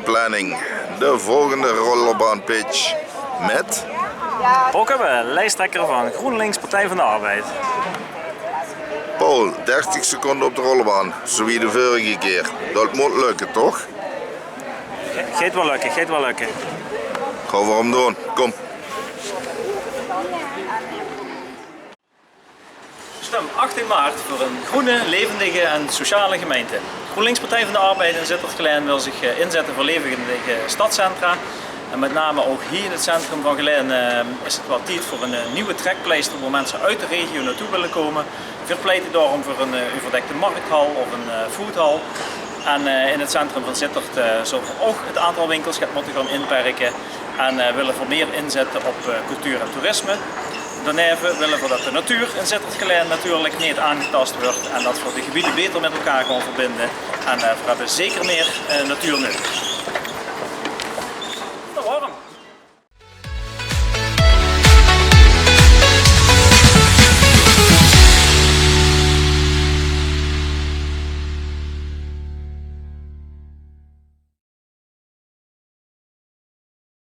planning. De volgende rollerbaanpitch met... Ook hebben we lijsttrekker van GroenLinks Partij van de Arbeid. Paul, 30 seconden op de rollerbaan, zoals de vorige keer. Dat moet lukken, toch? Gaat wel lukken, gaat wel lukken. Gaan we hem doen, kom. Stem 18 maart voor een groene, levendige en sociale gemeente. GroenLinks Partij van de Arbeid in Sittard-Geleen wil zich inzetten voor levendige stadscentra. En met name ook hier in het centrum van Geleen is het wel tijd voor een nieuwe trekpleister waar mensen uit de regio naartoe willen komen. We pleiten daarom voor een overdekte markthal of een foodhal. En in het centrum van Sittard zullen we ook het aantal winkels moeten gaan inperken. En willen voor meer inzetten op cultuur en toerisme. Daarnaast willen we dat de natuur in Sittard-Geleen natuurlijk niet aangetast wordt. En dat we de gebieden beter met elkaar gaan verbinden. En we hebben zeker meer natuur nodig.